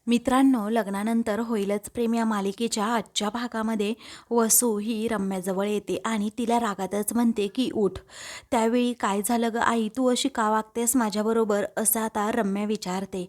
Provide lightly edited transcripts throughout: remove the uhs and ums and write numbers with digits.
मित्रांनो, लग्नानंतर होईलच प्रेम या मालिकेच्या आजच्या भागामध्ये वसू ही रम्याजवळ येते आणि तिला रागातच म्हणते की उठ. त्यावेळी काय झालं ग आई, तू अशी का वागतेस माझ्याबरोबर, असं आता रम्या विचारते.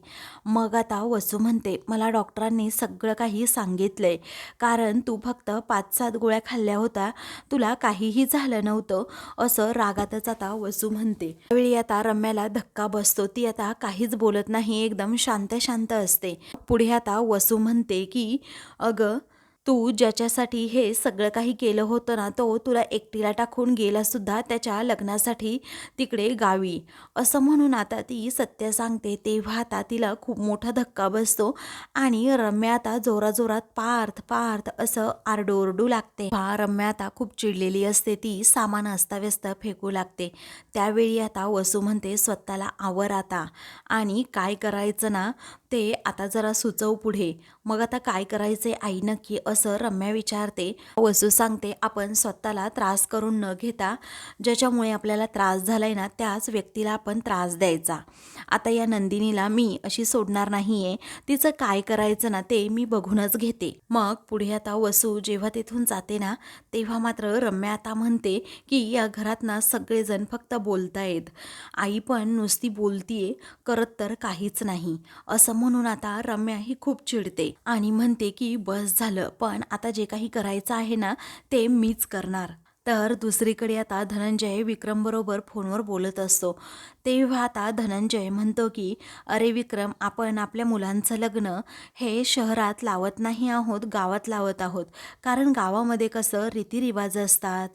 मग आता वसू म्हणते, मला डॉक्टरांनी सगळं काही सांगितलंय, कारण तू फक्त 5-7 गोळ्या खाल्ल्या होत्या, तुला काहीही झालं नव्हतं, असं रागातच आता वसू म्हणते. त्यावेळी आता रम्याला धक्का बसतो. ती आता काहीच बोलत नाही, एकदम शांत शांत असते. पुढे आता वसू म्हणते की अगं, तू ज्याच्यासाठी हे सगळं काही केलं होतं ना, तो तुला एकटीला टाकून गेला सुद्धा त्याच्या लग्नासाठी तिकडे गावी, असं म्हणून आता ती सत्य सांगते. तेव्हा आता तिला खूप मोठा धक्का बसतो आणि रम्या आता जोराजोरात पार्थ पार्थ असं आरडोरडू लागते. रम्या आता खूप चिडलेली असते, ती सामान अस्ताव्यस्त फेकू लागते. त्यावेळी आता वसू म्हणते, स्वतःला आवर आता आणि काय करायचं ना ते आता जरा सुचव पुढे. मग आता काय करायचे आई नक्की, असं रम्या विचारते. वसू सांगते, आपण स्वतःला त्रास करून न घेता ज्याच्यामुळे आपल्याला त्रास झालाय ना, त्याच व्यक्तीला आपण त्रास द्यायचा. आता या नंदिनीला मी अशी सोडणार नाहीये, तिचं काय करायचं ना ते मी बघूनच घेते. मग पुढे आता वसू जेव्हा तिथून जाते ना, तेव्हा मात्र रम्या आता म्हणते की या घरात ना सगळेजण फक्त बोलतायत, आई पण नुसती बोलतीये, करत तर काहीच नाही, असं म्हणून आता रम्या ही खूप चिडते आणि म्हणते की बस झालं, पण आता जे काही करायचं आहे ना ते मीच करणार. तर दुसरीकडे आता धनंजय विक्रमबरोबर फोनवर बोलत असतो. तेव्हा आता धनंजय म्हणतो की अरे विक्रम, आपण आपल्या मुलांचं लग्न हे शहरात लावत नाही आहोत, गावात लावत आहोत. कारण गावामध्ये कसं रीतिरिवाज असतात,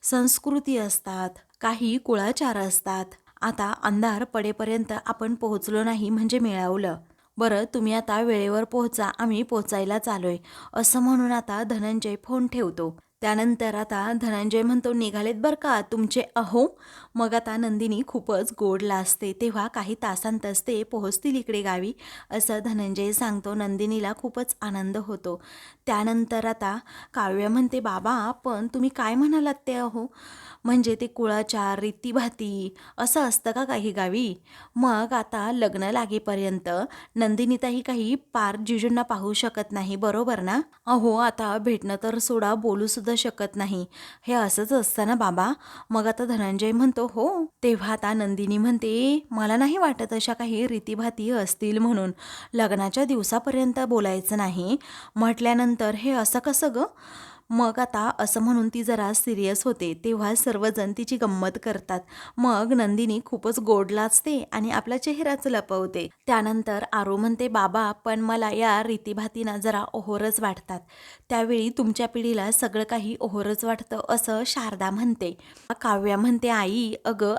संस्कृती असतात, काही कुळाचार असतात. आता अंधार पडेपर्यंत आपण पोहोचलो नाही म्हणजे मिळवलं. बरं, तुम्ही आता वेळेवर पोहोचा, आम्ही पोचायलाच आलोय, असं म्हणून आता धनंजय फोन ठेवतो. त्यानंतर आता धनंजय म्हणतो, निघालेत बरं का तुमचे अहो. मग आता नंदिनी खूपच गोड लाजते. तेव्हा काही तासांतच ते पोहोचतील इकडे गावी, असं धनंजय सांगतो. नंदिनीला खूपच आनंद होतो. त्यानंतर आता काव्य म्हणते, बाबा पण तुम्ही काय म्हणालात ते अहो, म्हणजे ते कुळाचार रीतीभाती असं असतं का काही गावी? मग आता लग्न लागेपर्यंत नंदिनीताई काही पार जिजूंना पाहू शकत नाही, बरोबर ना? अहो, आता भेटणं तर सोडा, बोलू सुद्धा शकत नाही, हे असंच असतं ना बाबा? मग आता धनंजय म्हणतो, हो. तेव्हा आता नंदिनी म्हणते, मला नाही वाटत अशा काही रीतीभाती असतील म्हणून. लग्नाच्या दिवसापर्यंत बोलायचं नाही म्हटल्यानंतर हे असं कसं ग? मग आता असं म्हणून ती जरा सिरियस होते. तेव्हा सर्वजण तिची गंमत करतात. मग नंदिनी खूपच गोड लाजते आणि आपला चेहराच लपवते. त्यानंतर आरू म्हणते, बाबा पण मला या रीतीभातींना जरा ओहोरच वाटतात. त्यावेळी तुमच्या पिढीला सगळं काही ओहोरच वाटतं, असं शारदा म्हणते. काव्या म्हणते, आई अगं,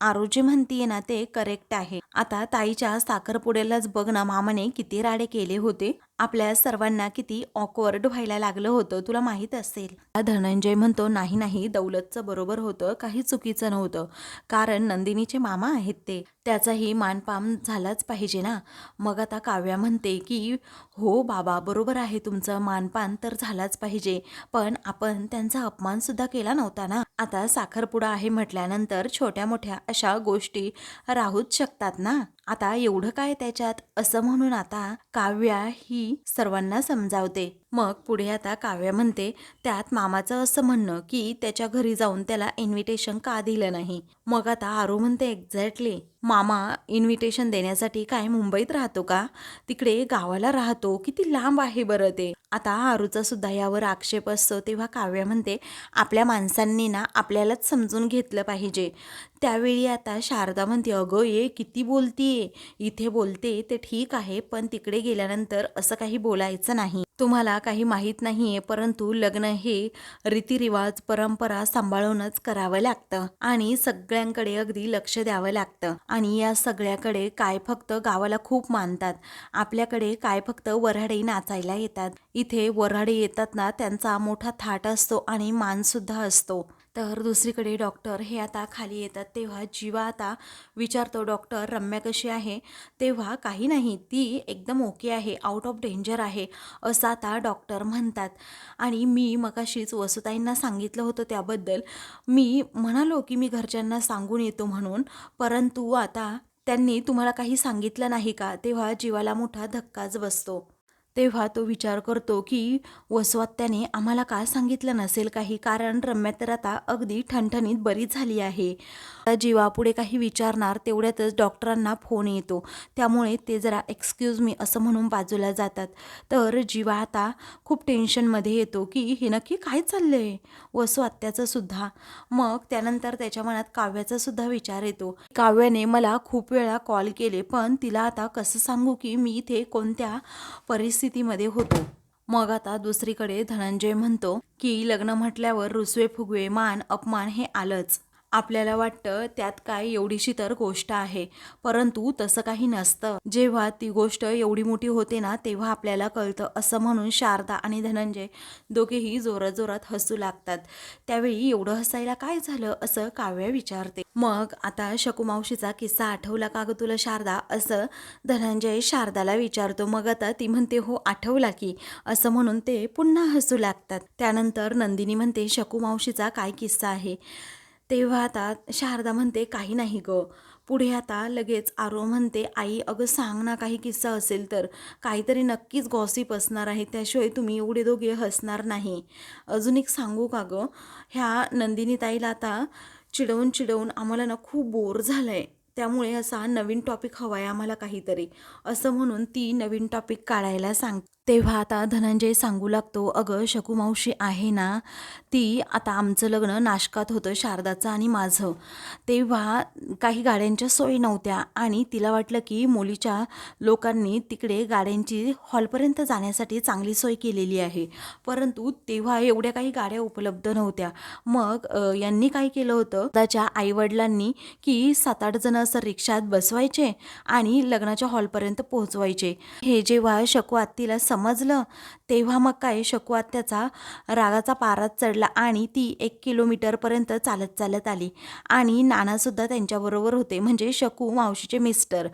आरू जे म्हणतीये ना ते करेक्ट आहे. आता ताईच्या साखरपुड्यालाच बघ ना, मामाने किती राडे केले होते, आपल्या सर्वांना किती ऑकवर्ड व्हायला लागलं होतं, तुला माहीत असेल. धनंजय म्हणतो, नाही नाही, दौलतचं बरोबर होतं, काही चुकीचं नव्हतं, कारण नंदिनीचे मामा आहेत ते, त्याचाही मानपान झालाच पाहिजे ना. मग आता काव्या म्हणते की हो बाबा, बरोबर आहे तुमचं, मानपान तर झालाच पाहिजे, पण आपण त्यांचा अपमान सुद्धा केला नव्हता ना. आता साखरपुडा आहे म्हटल्यानंतर छोट्या मोठ्या अशा गोष्टी राहूच शकतात ना. आता एवढं काय त्याच्यात, असं म्हणून आता काव्या ही सर्वांना समजावते. मग पुढे आता काव्या म्हणते, त्यात मामाचं असं म्हणणं की त्याच्या घरी जाऊन त्याला इन्व्हिटेशन का दिलं नाही. मग आता आरू म्हणते, एक्झॅक्टली, मामा इन्व्हिटेशन देण्यासाठी काय मुंबईत राहतो का, तिकडे गावाला राहतो, किती लांब आहे बरं ते. आता आरूचा सुद्धा यावर आक्षेप असतो. तेव्हा काव्या म्हणते, आपल्या माणसांनी ना आपल्यालाच समजून घेतलं पाहिजे. त्यावेळी आता शारदा म्हणते, अगं ये किती बोलतीये, इथे बोलते ते ठीक आहे, पण तिकडे गेल्यानंतर असं काही बोलायचं नाही. तुम्हाला काही माहीत नाहीये, परंतु लग्न हे रीतिरिवाज परंपरा सांभाळूनच करावं लागतं आणि सगळ्यांकडे अगदी लक्ष द्यावं लागतं. आणि या सगळ्याकडे काय फक्त गावाला खूप मानतात, आपल्याकडे काय फक्त वऱ्हाडी नाचायला येतात. इथे वऱ्हाडी येतात ना, त्यांचा मोठा थाट असतो आणि मान सुद्धा असतो. तर दुसरीकडे डॉक्टर हे आता खाली येतात. तेव्हा जीवा आता विचारतो, डॉक्टर रम्या कशी आहे? तेव्हा काही नाही, ती एकदम ओके आहे, आउट ऑफ डेंजर आहे, असं आता डॉक्टर म्हणतात. आणि मी मगाशीच वसुताईंना सांगितलं होतं त्याबद्दल, मी म्हणालो की मी घरच्यांना सांगून येतो म्हणून, परंतु आता त्यांनी तुम्हाला काही सांगितलं नाही का? तेव्हा जीवाला मोठा धक्काच बसतो. तेव्हा तो विचार करतो की वसुआत्याने आम्हाला का सांगितलं नसेल काही, कारण रम्या तर आता अगदी ठणठणीत बरी झाली आहे. आता जीवा पुढे काही विचारणार तेवढ्यातच डॉक्टरांना फोन येतो. त्यामुळे ते जरा एक्सक्यूज मी असं म्हणून बाजूला जातात. तर जीवा आता खूप टेन्शनमध्ये येतो की हे नक्की काय चाललंय वसुआत्याचं सुद्धा. मग त्यानंतर त्याच्या मनात काव्याचा सुद्धा विचार येतो. काव्याने मला खूप वेळा कॉल केले, पण तिला आता कसं सांगू की मी इथे कोणत्या परिस्थितीमध्ये होतो. मग आता दुसरीकडे धनंजय म्हणतो की लग्न म्हटल्यावर रुसवे फुगवे मान अपमान हे आलंच. आपल्याला वाटतं त्यात काय एवढीशी तर गोष्ट आहे, परंतु तसं काही नसतं. जेव्हा ती गोष्ट एवढी मोठी होते ना तेव्हा आपल्याला कळतं, असं म्हणून शारदा आणि धनंजय दोघेही जोरात हसू लागतात. त्यावेळी एवढं हसायला काय झालं असं काव्या विचारते. मग आता शकूमावशीचा किस्सा आठवला का ग तुला शारदा, असं धनंजय शारदाला विचारतो. मग आता ती म्हणते हो आठवला की, असं म्हणून ते पुन्हा हसू लागतात. त्यानंतर नंदिनी म्हणते शकूमावशीचा काय किस्सा आहे. तेव्हा आता शारदा म्हणते काही नाही ग. पुढे आता लगेच आरो म्हणते आई अगं सांग ना, काही किस्सा असेल तर, काहीतरी नक्कीच गॉसिप असणार आहे, त्याशिवाय तुम्ही एवढे दोघे हसणार नाही. अजून एक सांगू का ग, ह्या नंदिनी ताईला आता चिडवून आम्हाला ना खूप बोर झालंय, त्यामुळे असा नवीन टॉपिक हवा आहे आम्हाला काहीतरी, असं म्हणून ती नवीन टॉपिक काढायला सांग. तेव्हा आता धनंजय सांगू लागतो अगं शकूमावशी आहे ना, ती आता आमचं लग्न नाशकात होतं शारदाचं आणि माझं. तेव्हा काही गाड्यांच्या सोयी नव्हत्या आणि तिला वाटलं की मुलीच्या लोकांनी तिकडे गाड्यांची हॉलपर्यंत जाण्यासाठी चांगली सोय केलेली आहे, परंतु तेव्हा एवढ्या काही गाड्या उपलब्ध नव्हत्या. मग यांनी काय केलं होतं, त्याच्या आईवडिलांनी की 7-8 जण असं रिक्षात बसवायचे आणि लग्नाच्या हॉलपर्यंत पोहोचवायचे. हे जेव्हा शकू आत्तीला समजलं तेव्हा मग काय शकू आत्याचा रागाचा पाराच चढला आणि ती 1 किलोमीटरपर्यंत चालत आली आणि नानासुद्धा त्यांच्याबरोबर होते, म्हणजे शकू मावशीचे मिस्टर.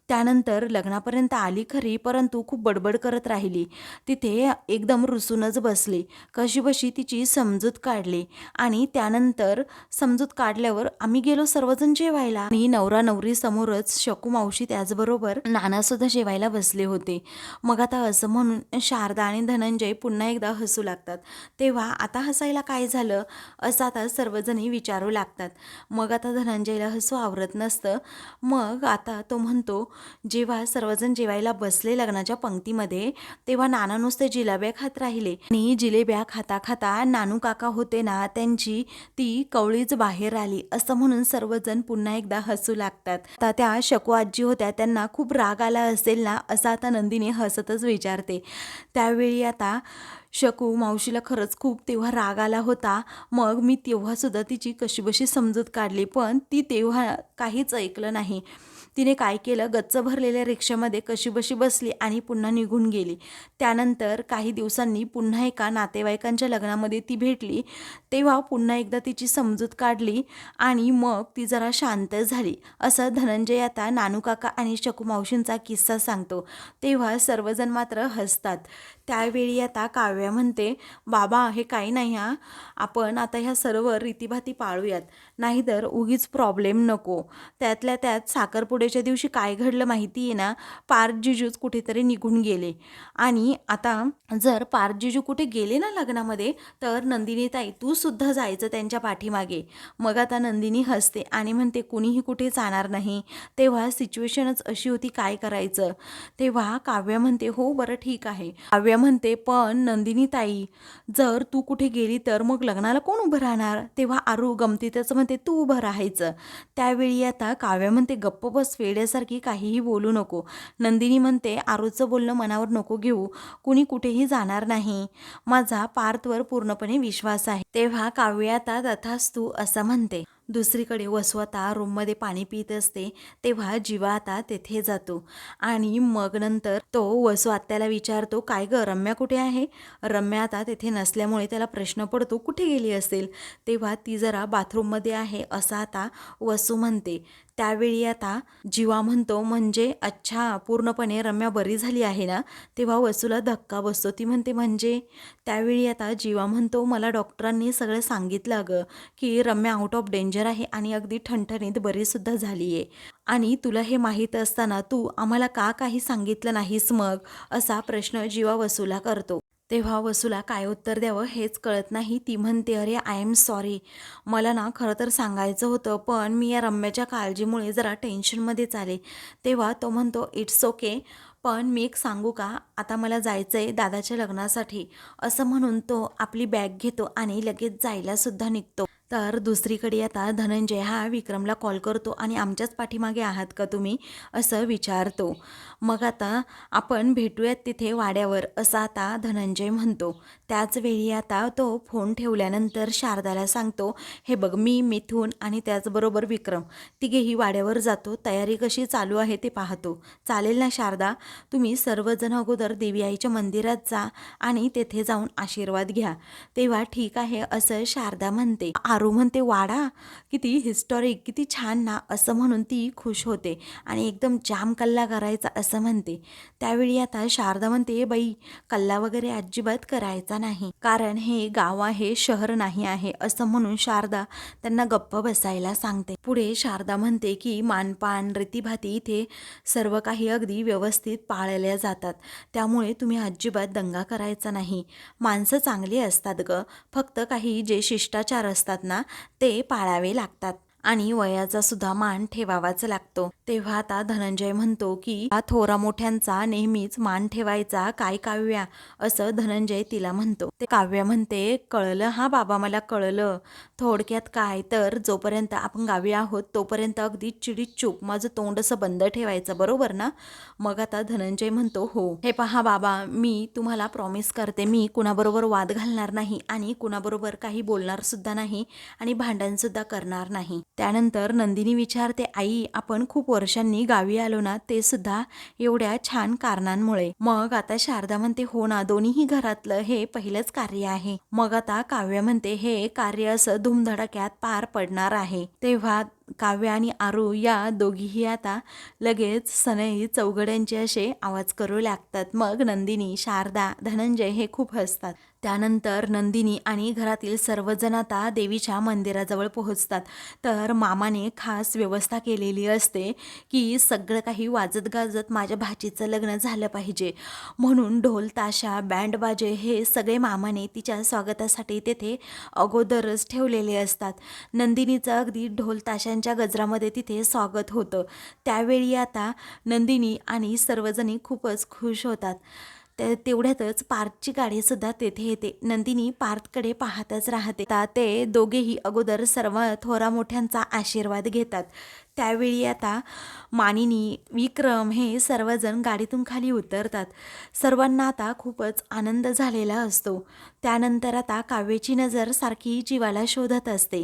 त्यानंतर लग्नापर्यंत आली खरी, परंतु खूप बडबड करत राहिली. तिथे एकदम रुसूनच बसली. कशीबशी तिची समजूत काढली आणि त्यानंतर समजूत काढल्यावर आम्ही गेलो सर्वजण जेवायला आणि नवरा नवरी समोरच शकू मावशी त्याचबरोबर नानासुद्धा जेवायला बसले होते. मग आता असं म्हणून शारदा आणि धनंजय पुन्हा एकदा हसू लागतात. तेव्हा आता हसायला काय झालं असं आता सर्वजणी विचारू लागतात. मग आता धनंजयला हसू आवरत नसतं. मग आता तो म्हणतो जेव्हा सर्वजण जेवायला बसले लग्नाच्या पंक्तीमध्ये तेव्हा नाना नुसते जिलेब्या खात राहिले आणि जिलेब्या खाता खाता नानू काका होते ना त्यांची ती कवळीच बाहेर आली, असं म्हणून सर्वजण पुन्हा एकदा हसू लागतात. आता त्या शकू आजी होत्या, त्यांना खूप राग आला असेल ना असं आता नंदिनी हसतच विचारते. त्यावेळी आता शकू मावशीला खरंच खूप तेव्हा राग आला होता. मग मी तेव्हासुद्धा तिची कशीबशी समजूत काढली, पण ती तेव्हा काहीच ऐकलं नाही. तिने काय केलं, गच्च भरलेल्या रिक्षामध्ये कशीबशी बसली आणि पुन्हा निघून गेली. त्यानंतर काही दिवसांनी पुन्हा एका नातेवाईकांच्या लग्नामध्ये ती भेटली. तेव्हा पुन्हा एकदा तिची समजूत काढली आणि मग ती जरा शांत झाली, असं धनंजय आता नानू काका आणि शकू मावशींचा किस्सा सांगतो. तेव्हा सर्वजण मात्र हसतात. त्यावेळी आता काव्या म्हणते बाबा हे काही नाही हा, आपण आता ह्या सर्व रीतीभाती पाळूयात, नाहीतर उगीच प्रॉब्लेम नको. त्यातल्या त्यात साखरपुड्याच्या दिवशी काय घडलं माहिती आहे ना, पार्थ जिजूच कुठेतरी निघून गेले आणि आता जर पार्थ जिजू कुठे गेले ना लग्नामध्ये तर नंदिनी ताई तू सुद्धा जायचं त्यांच्या पाठीमागे. मग आता नंदिनी हसते आणि म्हणते कुणीही कुठे जाणार नाही. तेव्हा सिच्युएशनच अशी होती, काय करायचं. तेव्हा काव्या म्हणते हो बरं ठीक आहे. काव्या म्हणते पण नंदिनी ताई जर तू कुठे गेली तर मग लग्नाला कोण उभं राहणार. तेव्हा आरू गमतीतच म्हणते तू उभं राहायचं. त्यावेळी आता काव्या म्हणते गप्प बस, वेड्यासारखी काहीही बोलू नको. नंदिनी म्हणते आरूचं बोलणं मनावर नको घेऊ, कुणी कुठेही जाणार नाही, माझा पार्थवर पूर्णपणे विश्वास आहे. तेव्हा काव्या आता तथास्तू असं म्हणते. दुसरीकडे वसू आता रूममध्ये पाणी पित असते. तेव्हा जीवा आता तेथे जातो आणि मग नंतर तो वसू आत्याला विचारतो काय ग रम्या कुठे आहे. रम्या आता तेथे नसल्यामुळे त्याला प्रश्न पडतो कुठे गेली असेल. तेव्हा ती जरा बाथरूममध्ये आहे असं आता वसू म्हणते. त्यावेळी आता जीवा म्हणतो, म्हणजे अच्छा, पूर्णपणे रम्या बरी झाली आहे ना? तेव्हा वसूला धक्का बसतो. ती म्हणते म्हणजे? त्यावेळी आता जीवा म्हणतो, मला डॉक्टरांनी सगळं सांगितलं अगं, की रम्या आउट ऑफ डेंजर आहे आणि अगदी ठणठणीत बरीसुद्धा झाली आहे. आणि तुला हे माहीत असताना तू आम्हाला का काही सांगितलं नाहीस मग? असा प्रश्न जीवा वसूला करतो. तेव्हा वसूला काय उत्तर द्यावं हेच कळत नाही. ती म्हणते, अरे आय एम सॉरी, मला ना खरं तर सांगायचं होतं, पण मी या रम्याच्या काळजीमुळे जरा टेन्शनमध्येच आले. तेव्हा तो म्हणतो, इट्स ओके, पण मी एक सांगू का, आता मला जायचं आहे दादाच्या लग्नासाठी. असं म्हणून तो आपली बॅग घेतो आणि लगेच जायलासुद्धा निघतो. तर दुसरीकडे आता धनंजय हा विक्रमला कॉल करतो आणि आमच्याच पाठीमागे आहात का तुम्ही, असं विचारतो. मग आता आपण भेटूयात तिथे वाड्यावर, असं आता धनंजय म्हणतो. त्याच वेळी आता तो फोन ठेवल्यानंतर शारदाला सांगतो, हे बघ, मी, मिथून आणि त्याचबरोबर विक्रम तिघेही वाड्यावर जातो, तयारी कशी चालू आहे ते पाहतो. चालेल ना शारदा? तुम्ही सर्वजण अगोदर देवी आईच्या मंदिरात जा आणि तेथे जाऊन आशीर्वाद घ्या. तेव्हा ठीक आहे, असं शारदा म्हणते. आरू म्हणते, वाडा किती हिस्टॉरिक, किती छान ना, असं म्हणून ती खुश होते आणि एकदम जाम कल्ला करायचा असं म्हणते. त्यावेळी आता शारदा म्हणते, बाई, कल्ला वगैरे अजिबात करायचा नाही, कारण हे गाव आहे, शहर नाही आहे, असं म्हणून शारदा त्यांना गप्प बसायला सांगते. पुढे शारदा म्हणते की मानपान, रीतीभाती इथे सर्व काही अगदी व्यवस्थित पाळल्या जातात, त्यामुळे तुम्ही अजिबात दंगा करायचा नाही. माणसं चांगली असतात ग, फक्त काही जे शिष्टाचार असतात ना ते पाळावे लागतात आणि वयाचा सुद्धा मान ठेवावाच लागतो. तेव्हा आता धनंजय म्हणतो की हा थोरा मोठ्यांचा नेहमीच मान ठेवायचा, काय काव्या, असं धनंजय तिला म्हणतो. ते काव्या म्हणते, कळलं हा बाबा, मला कळलं. थोडक्यात काय तर, जोपर्यंत आपण गावी आहोत तोपर्यंत अगदी चिडीचूप माझं तोंड असं बंद ठेवायचं, बरोबर ना? मग आता धनंजय म्हणतो, हो. हे पहा बाबा, मी तुम्हाला प्रॉमिस करते, मी कुणाबरोबर वाद घालणार नाही आणि कुणाबरोबर काही बोलणार सुद्धा नाही आणि भांडण सुद्धा करणार नाही. त्यानंतर नंदिनी विचारते, आई, आपण खूप वर्षांनी गावी आलो ना, ते सुद्धा एवढ्या छान कारणांमुळे. मग आता शारदा म्हणते, हो ना, दोन्हीही घरातलं हे पहिलंच कार्य आहे. मग आता काव्य म्हणते, हे कार्य असं धूमधडाक्यात पार पडणार आहे. तेव्हा काव्य आणि आरू या दोघीही आता लगेच सनई चौघड्यांचे असे आवाज करू लागतात. मग नंदिनी, शारदा, धनंजय हे खूप हसतात. त्यानंतर नंदिनी आणि घरातील सर्वजण आता देवीच्या मंदिराजवळ पोहोचतात. तर मामाने खास व्यवस्था केलेली असते की सगळं काही वाजत गाजत माझ्या भाचीचं लग्न झालं पाहिजे, म्हणून ढोल ताशा, बँड बाजे हे सगळे मामाने तिच्या स्वागतासाठी तेथे अगोदरच ठेवलेले असतात. नंदिनीचं अगदी ढोल ताशांच्या गजरामध्ये तिथे स्वागत होतं. त्यावेळी आता नंदिनी आणि सर्वजणी खूपच खुश होतात. तेवढ्यातच पार्थची गाडीसुद्धा तेथे येते. नंदिनी पार्थकडे पाहतच राहते. आता ते दोघेही अगोदर सर्व थोरा मोठ्यांचा आशीर्वाद घेतात. त्यावेळी आता मानिनी, विक्रम हे सर्वजण गाडीतून खाली उतरतात. सर्वांना आता खूपच आनंद झालेला असतो. त्यानंतर आता काव्याची नजर सारखी जीवाला शोधत असते.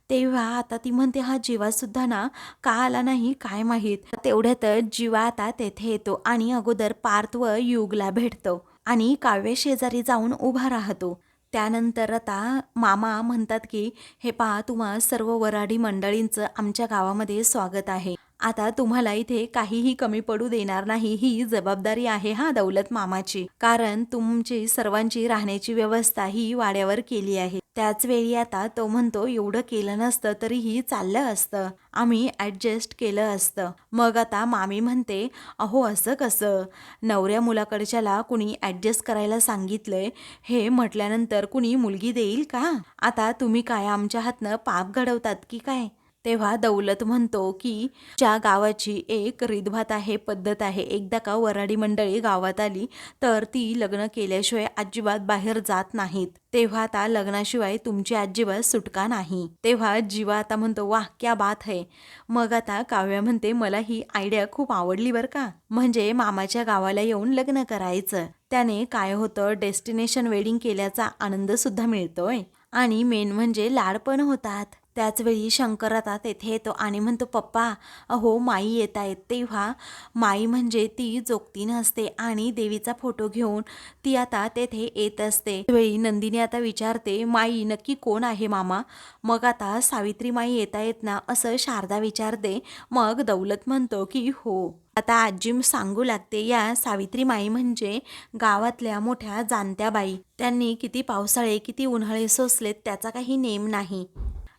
तेव्हा आता ती म्हणते, हा जीवासुद्धा ना का आला नाही काय माहीत. तेवढ्यातच जीवा आता तेथे येतो आणि अगोदर पार्थ व युगला भेटतो आणि काव्य शेजारी जाऊन उभा राहतो. त्यानंतर आता मामा म्हणतात की, हे पहा, तुम्हा सर्व वऱ्हाडी मंडळींचं आमच्या गावामध्ये स्वागत आहे. आता तुम्हाला इथे काहीही कमी पडू देणार नाही, ही जबाबदारी आहे हा दौलत मामाची, कारण तुमची सर्वांची राहण्याची व्यवस्था ही वाड्यावर केली आहे. त्याच वेळी आता तो म्हणतो, एवढं केलं नसतं तरीही चाललं असतं, आम्ही ॲडजस्ट केलं असतं. मग आता मामी म्हणते, अहो असं कसं, नवऱ्या मुलाकडच्याला कुणी ॲडजस्ट करायला सांगितलंय हे म्हटल्यानंतर कुणी मुलगी देईल का? आता तुम्ही काय आमच्या हातनं पाप घडवतात की काय? तेव्हा दौलत म्हणतो की ज्या गावाची एक रीतभात आहे, पद्धत आहे, एकदा का वऱ्हाडी मंडळी गावात आली तर ती लग्न केल्याशिवाय अजिबात बाहेर जात नाहीत. तेव्हा आता लग्नाशिवाय तुमची अजिबात सुटका नाही. तेव्हा जीवा आता म्हणतो, वाह क्या बात है. मग आता काव्य म्हणते, मला ही आयडिया खूप आवडली बरं का, म्हणजे मामाच्या गावाला येऊन लग्न करायचं. त्याने काय होतं, डेस्टिनेशन वेडिंग केल्याचा आनंद सुद्धा मिळतोय आणि मेन म्हणजे लाड पण होतात. त्याचवेळी शंकर आता तेथे येतो आणि म्हणतो, पप्पा अहो माई येत आहेत. तेव्हा माई म्हणजे ती जोगती नसते आणि देवीचा फोटो घेऊन ती आता तेथे येत असते. त्यावेळी नंदिनी आता विचारते, माई नक्की कोण आहे मामा? मग आता सावित्री माई येत आहेत ना असं शारदा विचारते. मग दौलत म्हणतो की हो. आता आजी सांगू लागते, या सावित्री माई म्हणजे गावातल्या मोठ्या जाणत्या बाई. त्यांनी किती पावसाळे किती उन्हाळे सोसलेत त्याचा काही नेम नाही.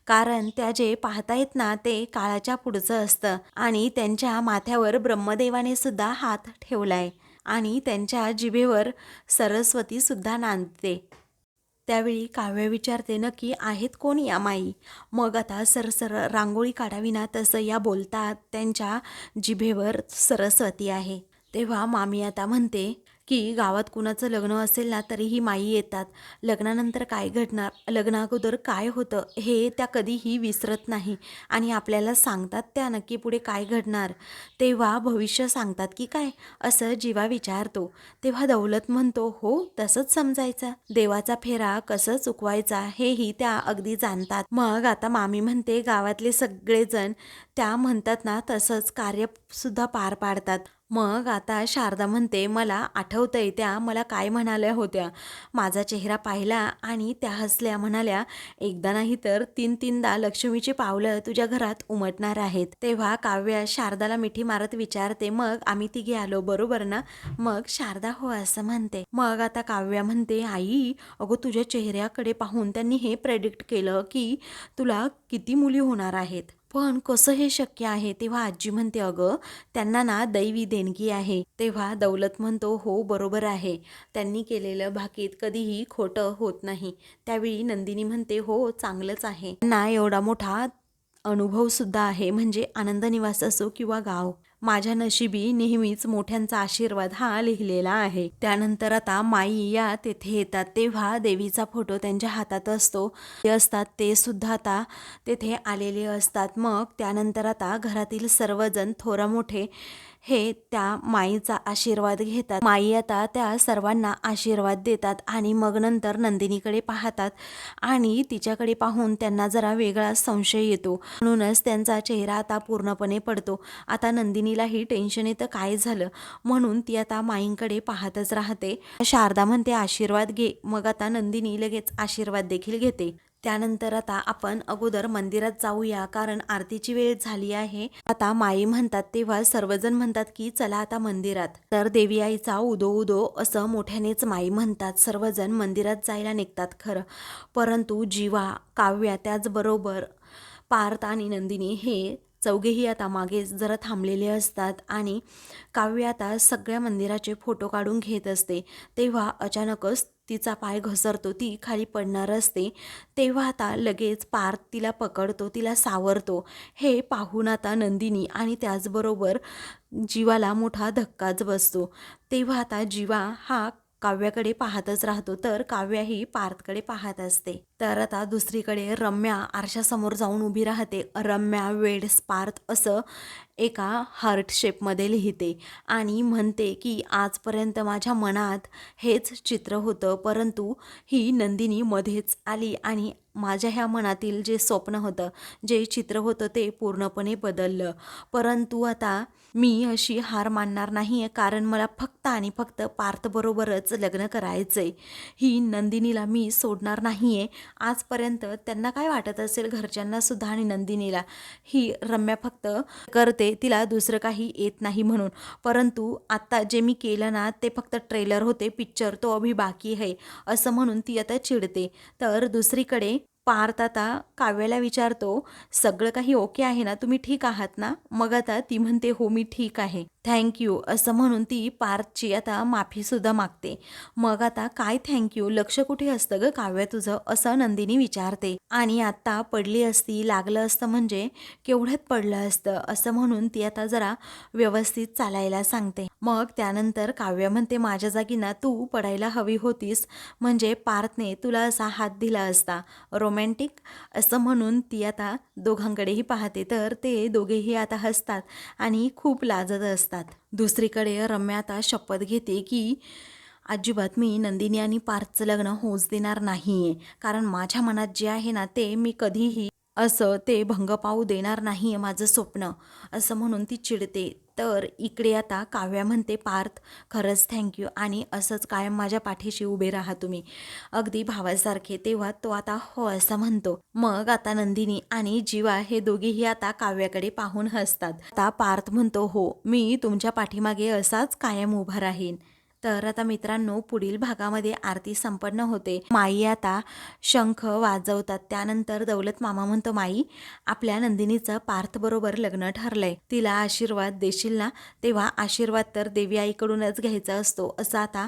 कारण त्या जे पाहतायत ना ते काळाच्या पुढचं असतं आणि त्यांच्या माथ्यावर ब्रह्मदेवाने सुद्धा हात ठेवलाय आणि त्यांच्या जिभेवर सरस्वती सुद्धा नांदते. त्यावेळी काव्य विचारते, नक्की आहेत कोण या माई? मग आता सरसर रांगोळी काढावी ना तसं या बोलतात त्यांच्या जिभेवर सरस्वती आहे. तेव्हा मामी आता म्हणते की गावात कुणाचं लग्न असेल ना तरीही माई येतात. लग्नानंतर काय घडणार, लग्नाअगोदर काय होतं हे त्या कधीही विसरत नाही आणि आपल्याला सांगतात त्या नक्की पुढे काय घडणार. तेव्हा भविष्य सांगतात की काय, असं जीवा विचारतो. तेव्हा दौलत म्हणतो, हो तसंच समजायचं. देवाचा फेरा कसं चुकवायचा हेही त्या अगदी जाणतात. मग आता मामी म्हणते, गावातले सगळेजण त्या म्हणतात ना तसंच कार्य सुद्धा पार पाडतात. मग आता शारदा म्हणते, मला आठवतंय त्या मला काय म्हणाल्या होत्या. माझा चेहरा पाहिला आणि त्या हसल्या, म्हणाल्या, एकदा नाही तर तीनदा लक्ष्मीची पावलं तुझ्या घरात उमटणार आहेत. तेव्हा काव्या शारदाला मिठी मारत विचारते, मग आम्ही तिघे आलो बरोबर ना? मग शारदा हो असं म्हणते. मग आता काव्या म्हणते, आई अगो तुझ्या चेहऱ्याकडे पाहून त्यांनी हे प्रेडिक्ट केलं की तुला किती मुली होणार आहेत. पण कसं हे शक्य आहे? तेव्हा आजी म्हणते, अगं त्यांना ना दैवी देणगी आहे. तेव्हा दौलत म्हणतो, हो बरोबर आहे, त्यांनी केलेलं भाकीत कधीही खोटं होत नाही. त्यावेळी नंदिनी म्हणते, हो चांगलंच आहे, त्यांना एवढा मोठा अनुभव सुद्धा आहे, म्हणजे आनंद निवास असो किंवा गाव. माझ्या नशिबी नेहमीच मोठ्यांचा आशीर्वाद हा लिहिलेला आहे. त्यानंतर आता माई या तेथे येतात. तेव्हा देवीचा फोटो त्यांच्या हातात असतो. ते असतात ते सुद्धा आता तेथे आलेले असतात. मग त्यानंतर आता घरातील सर्वजण थोरा मोठे हे त्या माईचा आशीर्वाद घेतात. माई आता त्या सर्वांना आशीर्वाद देतात आणि मग नंतर नंदिनीकडे पाहतात आणि तिच्याकडे पाहून त्यांना जरा वेगळा संशय येतो. म्हणूनच त्यांचा चेहरा आता पूर्णपणे पडतो. आता नंदिनीलाही टेन्शन येतं, काय झालं, म्हणून ती आता माईंकडे पाहतच राहते. शारदा म्हणते, आशीर्वाद घे. मग आता नंदिनी लगेच आशीर्वाद देखील घेते. त्यानंतर आता आपण अगोदर मंदिरात जाऊया, कारण आरतीची वेळ झाली आहे. आता माई म्हणतात तेव्हा सर्वजण म्हणतात की चला आता मंदिरात. तर देवी आईचा उदो उदो असं मोठ्यानेच माई म्हणतात. सर्वजण मंदिरात जायला निघतात खरं, परंतु जीवा, काव्या, त्याचबरोबर पार्थ आणि नंदिनी हे चौघेही आता मागे जरा थांबलेले असतात आणि काव्य आता सगळ्या मंदिराचे फोटो काढून घेत असते. तेव्हा अचानकच तिचा पाय घसरतो, ती खाली पडणार असते. तेव्हा आता लगेच पार्थ तिला पकडतो, तिला सावरतो. हे पाहून आता नंदिनी आणि त्याचबरोबर जीवाला मोठा धक्काच बसतो. तेव्हा आता जीवा हा काव्याकडे पाहतच राहतो, तर काव्या ही पार्थकडे पाहत असते. तर आता दुसरीकडे रम्या आरशासमोर जाऊन उभी राहते. रम्या वेड्स पार्थ असं एका हार्ट शेपमध्ये लिहिते आणि म्हणते की आजपर्यंत माझ्या मनात हेच चित्र होतं, परंतु ही नंदिनी मध्येच आली आणि माझ्या ह्या मनातील जे स्वप्न होतं, जे चित्र होतं ते पूर्णपणे बदललं. परंतु आता मी अशी हार मानणार नाही आहे, कारण मला फक्त आणि फक्त पार्थबरोबरच लग्न करायचं आहे. ही नंदिनीला मी सोडणार नाही आहे. आजपर्यंत त्यांना काय वाटत असेल घरच्यांना सुद्धा आणि नंदिनीला, ही रम्या फक्त करते, तिला दुसरं काही येत नाही म्हणून. परंतु आत्ता जे मी केलं ना ते फक्त ट्रेलर होते, पिक्चर तो अभी बाकी आहे असं म्हणून ती आता चिडते. तर दुसरीकडे पार्थ आता काव्याला विचारतो, सगळं काही ओके आहे ना, तुम्ही ठीक आहात ना? मग आता ती म्हणते, हो मी ठीक आहे, थँक्यू असं म्हणून ती पार्थची आता माफीसुद्धा मागते. मग आता काय थँक्यू, लक्ष कुठे असतं ग काव्या तुझं, असं नंदिनी विचारते. आणि आता पडली असती, लागलं असतं म्हणजे केवढ्यात पडलं असतं, असं म्हणून ती आता जरा व्यवस्थित चालायला सांगते. मग त्यानंतर काव्य म्हणते, माझ्या जागी ना तू पडायला हवी होतीस, म्हणजे पार्थने तुला असा हात दिला असता, रोमॅन्टिक असं म्हणून ती आता दोघांकडेही पाहते. तर ते दोघेही आता हसतात आणि खूप लाजत असतात. दुसरीकडे रम्या आता शपथ घेते की अजिबात मी नंदिनी आणि पार्थचं लग्न होऊच देणार नाहीये, कारण माझ्या मनात जे आहे ना ते मी कधीही असं ते भंग पावू देणार नाही माझं स्वप्न, असं म्हणून ती चिडते. तर इकडे आता काव्या म्हणते, पार्थ खरंच थँक्यू आणि असंच कायम माझ्या पाठीशी उभे राहा तुम्ही, अगदी भावासारखे. तेव्हा तो आता हो असं म्हणतो. मग आता नंदिनी आणि जीवा हे दोघेही आता काव्याकडे पाहून हसतात. आता पार्थ म्हणतो, हो मी तुमच्या पाठीमागे असाच कायम उभा राहीन. तर आता मित्रांनो, पुढील भागामध्ये आरती संपन्न होते. माई आता शंख वाजवतात. त्यानंतर दौलत मामा म्हणतो, माई आपल्या नंदिनीचं पार्थ बरोबर लग्न ठरलंय, तिला आशीर्वाद देशील ना? तेव्हा आशीर्वाद तर देवी आईकडूनच घ्यायचा असतो, असं आता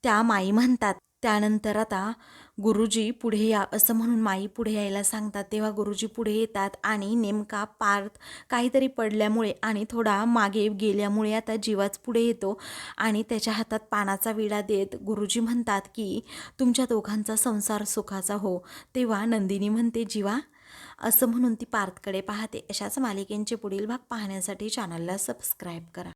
त्या माई म्हणतात. त्यानंतर आता गुरुजी पुढे या असं म्हणून माई पुढे यायला सांगतात. तेव्हा गुरुजी पुढे येतात आणि नेमका पार्थ काहीतरी पडल्यामुळे आणि थोडा मागे गेल्यामुळे आता जीवाच पुढे येतो आणि त्याच्या हातात पानाचा विडा देत गुरुजी म्हणतात की तुमच्या दोघांचा संसार सुखाचा हो. तेव्हा नंदिनी म्हणते, जीवा असं म्हणून ती पार्थकडे पाहते. अशाच मालिकेंचे पुढील भाग पाहण्यासाठी चॅनलला सबस्क्राईब करा.